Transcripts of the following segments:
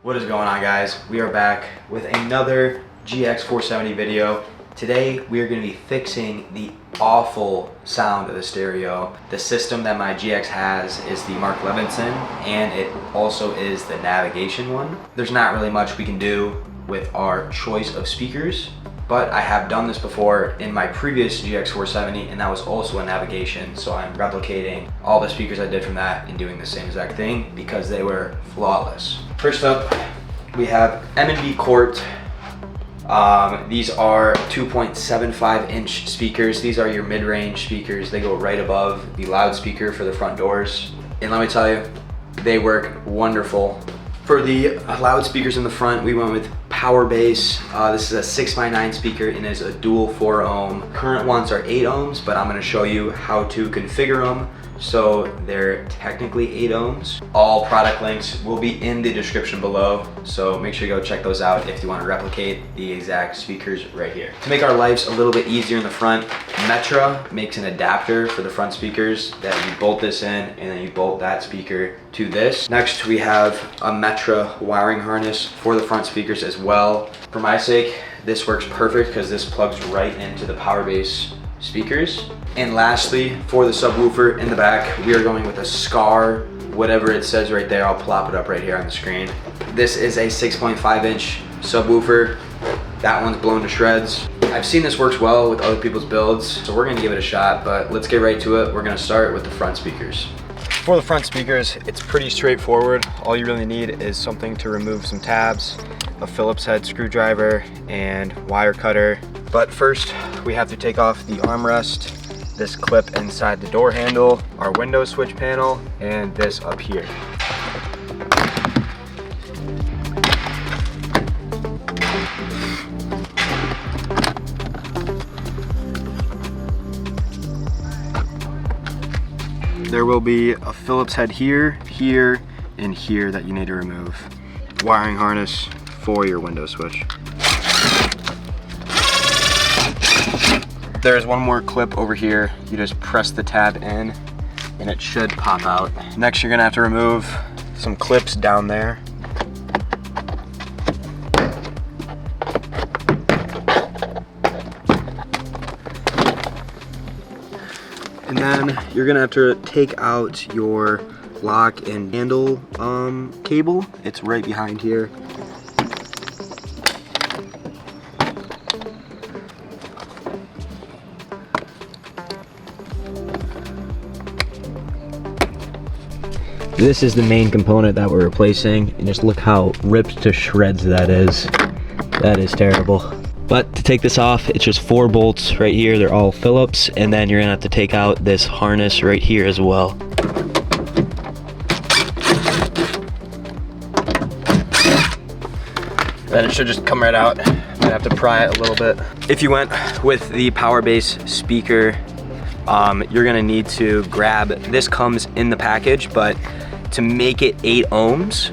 What is going on, guys? We are back with another GX470 video. Today we are going to be fixing the awful sound of the stereo. The system that my GX has is the Mark Levinson, and it also is the navigation one. There's not really much we can do with our choice of speakers, but I have done this before in my previous GX470, and that was also a navigation, so I'm replicating all the speakers I did from that and doing the same exact thing because they were flawless. First up, we have M&B Court. These are 2.75 inch speakers. These are your mid-range speakers. They go right above the loudspeaker for the front doors. And let me tell you, they work wonderful. For the loudspeakers in the front, we went with Power Bass. This is a 6x9 speaker and is a dual 4 ohm. Current ones are 8 ohms, but I'm gonna show you how to configure them so they're technically 8 ohms. All product links will be in the description below, so make sure you go check those out if you want to replicate the exact speakers right here. To make our lives a little bit easier in the front, Metra makes an adapter for the front speakers that you bolt this in and then you bolt that speaker to this. Next, we have a Metra wiring harness for the front speakers as well. For my sake, this works perfect because this plugs right into the Power Bass speakers. And lastly, for the subwoofer in the back, we are going with a Scar, whatever it says right there. I'll plop it up right here on the screen. This is a 6.5 inch subwoofer. That one's blown to shreds. I've seen this works well with other people's builds, so we're gonna give it a shot, but let's get right to it. We're gonna start with the front speakers. For the front speakers, it's pretty straightforward. All you really need is something to remove some tabs, a Phillips head screwdriver, and wire cutter. But first, we have to take off the armrest, this clip inside the door handle, our window switch panel, and this up here. There will be a Phillips head here, here, and here that you need to remove. Wiring harness for your window switch. There's one more clip over here. You just press the tab in and it should pop out. Next, you're gonna have to remove some clips down there. And then you're gonna have to take out your lock and handle cable. It's right behind here. This is the main component that we're replacing, and just look how ripped to shreds that is. That is terrible. But to take this off, it's just 4 bolts right here. They're all Phillips, and then you're gonna have to take out this harness right here as well. Then it should just come right out. Might have to pry it a little bit. If you went with the Power Bass speaker, you're gonna need to grab, this comes in the package, but to make it 8 ohms,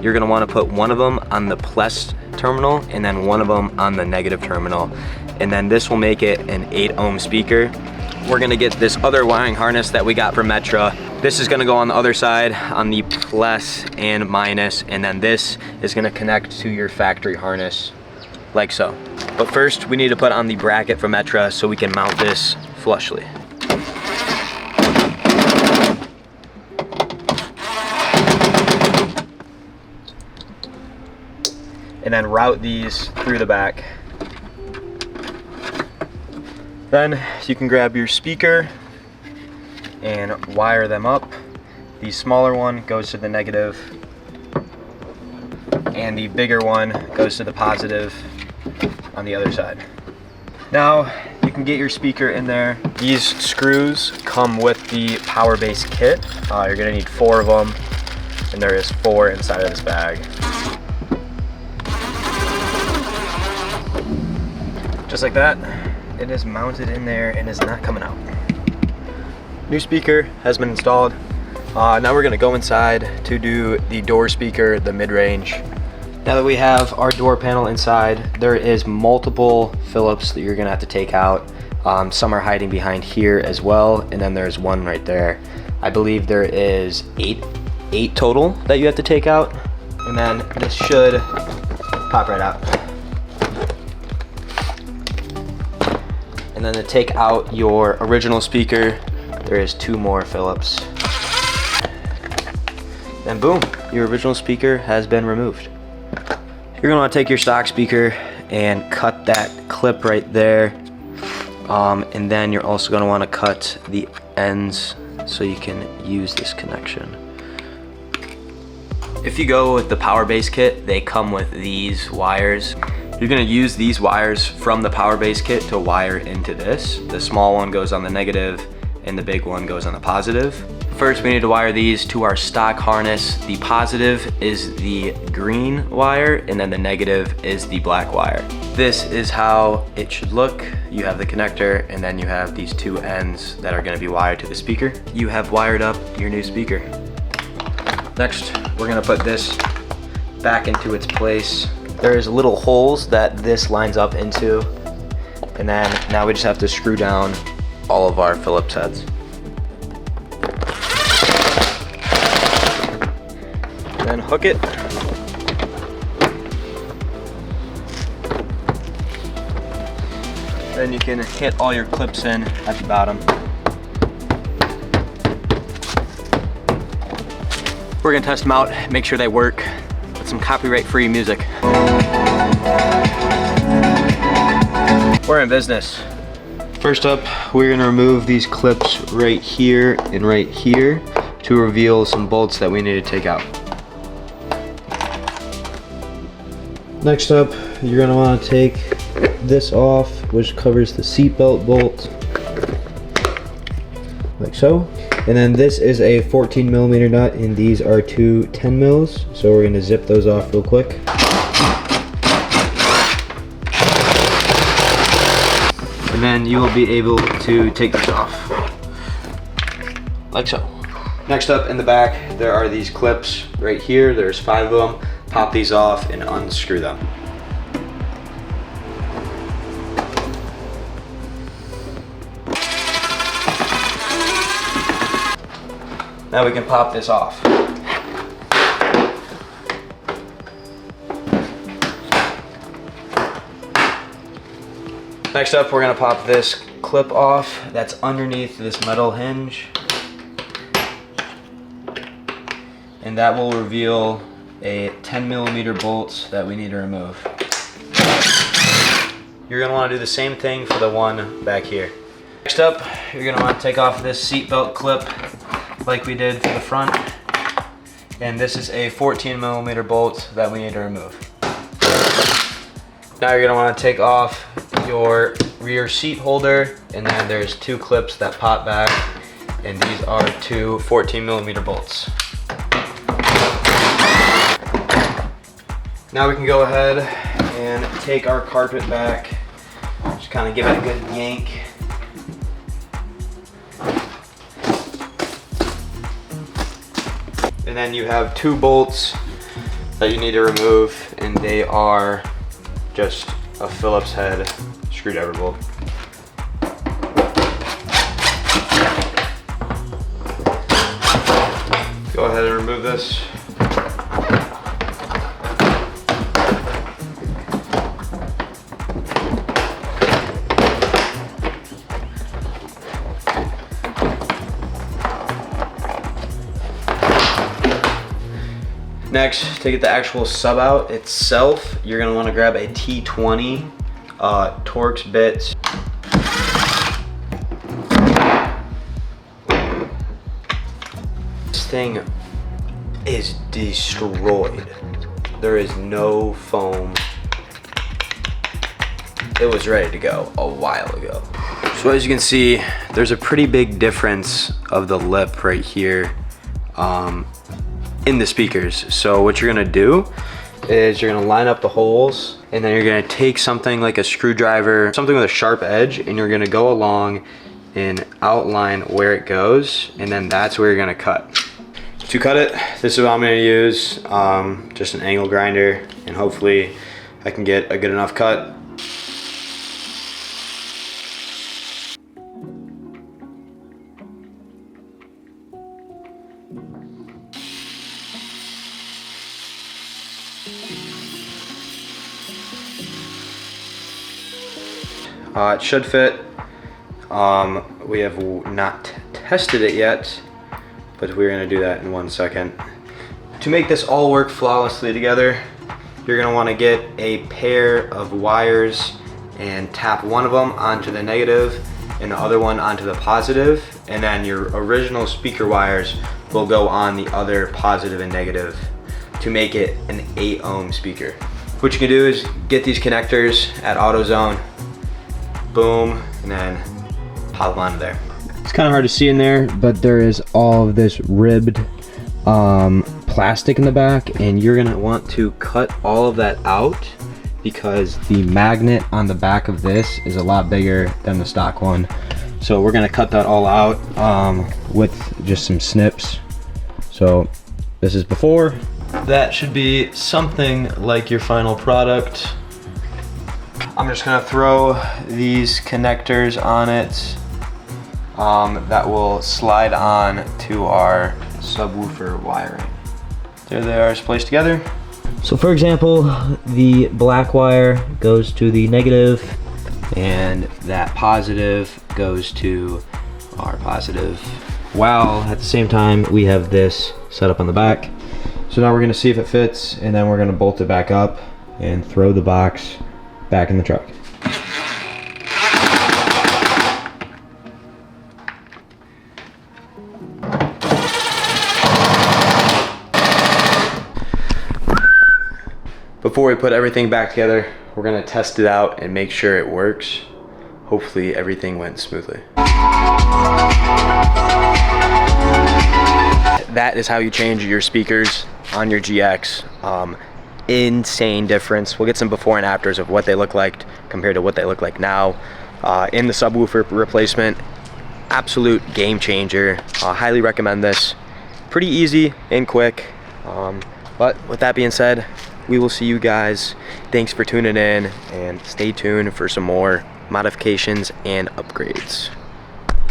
you're gonna wanna put one of them on the plus terminal and then one of them on the negative terminal. And then this will make it an 8 ohm speaker. We're gonna get this other wiring harness that we got from Metra. This is gonna go on the other side on the plus and minus, and then this is gonna connect to your factory harness like so. But first, we need to put on the bracket from Metra so we can mount this flushly. And then route these through the back. Then you can grab your speaker and wire them up. The smaller one goes to the negative, and the bigger one goes to the positive on the other side. Now you can get your speaker in there. These screws come with the Power Bass kit. You're gonna need 4 of them, and there is 4 inside of this bag. Just like that, it is mounted in there and is not coming out. New speaker has been installed. Now we're gonna go inside to do the door speaker, the mid-range. Now that we have our door panel inside, there is multiple Phillips that you're gonna have to take out. Some are hiding behind here as well, and then there's one right there. I believe there is eight total that you have to take out. And then this should pop right out. And then to take out your original speaker, there is 2 more Phillips. Then boom, your original speaker has been removed. You're gonna wanna take your stock speaker and cut that clip right there. And then you're also gonna wanna cut the ends so you can use this connection. If you go with the power base kit, they come with these wires. You're gonna use these wires from the power base kit to wire into this. The small one goes on the negative and the big one goes on the positive. First, we need to wire these to our stock harness. The positive is the green wire and then the negative is the black wire. This is how it should look. You have the connector and then you have these 2 ends that are gonna be wired to the speaker. You have wired up your new speaker. Next, we're gonna put this back into its place. There's little holes that this lines up into. And then now we just have to screw down all of our Phillips heads. Then hook it. Then you can hit all your clips in at the bottom. We're gonna test them out, make sure they work with some copyright-free music. We're in business. First up, we're gonna remove these clips right here and right here to reveal some bolts that we need to take out. Next up, you're gonna wanna take this off, which covers the seatbelt bolt, like so. And then this is a 14mm nut, and these are 2 10mm. So we're gonna zip those off real quick. And then you will be able to take this off, like so. Next up in the back, there are these clips right here. There's 5 of them. Pop these off and unscrew them. Now we can pop this off. Next up, we're gonna pop this clip off that's underneath this metal hinge. And that will reveal a 10mm bolt that we need to remove. You're gonna wanna do the same thing for the one back here. Next up, you're gonna wanna take off this seatbelt clip like we did for the front. And this is a 14mm bolt that we need to remove. Now you're gonna wanna take off your rear seat holder, and then there's 2 clips that pop back, and these are 2 14mm bolts. Now we can go ahead and take our carpet back, just kind of give it a good yank. And then you have 2 bolts that you need to remove, and they are just a Phillips head screwdriver bolt. Go ahead and remove this. Next, to get the actual sub out itself, you're gonna wanna grab a T20 Torx bit. This thing is destroyed. There is no foam. It was ready to go a while ago. So as you can see, there's a pretty big difference of the lip right here in the speakers. So what you're gonna do is you're gonna line up the holes, and then you're gonna take something like a screwdriver, something with a sharp edge, and you're gonna go along and outline where it goes, and then that's where you're gonna cut. To cut it, this is what I'm gonna use, just an angle grinder, and hopefully I can get a good enough cut. It should fit. We have not tested it yet, but we're gonna do that in 1 second. To make this all work flawlessly together, you're gonna wanna get a pair of wires and tap one of them onto the negative and the other one onto the positive, and then your original speaker wires will go on the other positive and negative to make it an 8 ohm speaker. What you can do is get these connectors at AutoZone, boom, and then pop them onto there. It's kind of hard to see in there, but there is all of this ribbed plastic in the back, and you're gonna want to cut all of that out because the magnet on the back of this is a lot bigger than the stock one. So we're gonna cut that all out with just some snips. So this is before. That should be something like your final product. I'm just gonna throw these connectors on it that will slide on to our subwoofer wiring. There they are spliced together. So for example, the black wire goes to the negative and that positive goes to our positive. While at the same time we have this set up on the back. So now we're gonna see if it fits, and then we're gonna bolt it back up and throw the box back in the truck. Before we put everything back together, we're gonna test it out and make sure it works. Hopefully everything went smoothly. That is how you change your speakers on your GX. Insane difference. We'll get some before and afters of what they look like compared to what they look like now. In the subwoofer replacement, absolute game changer. Highly recommend this. Pretty easy and quick. But with that being said, we will see you guys. Thanks for tuning in, and stay tuned for some more modifications and upgrades.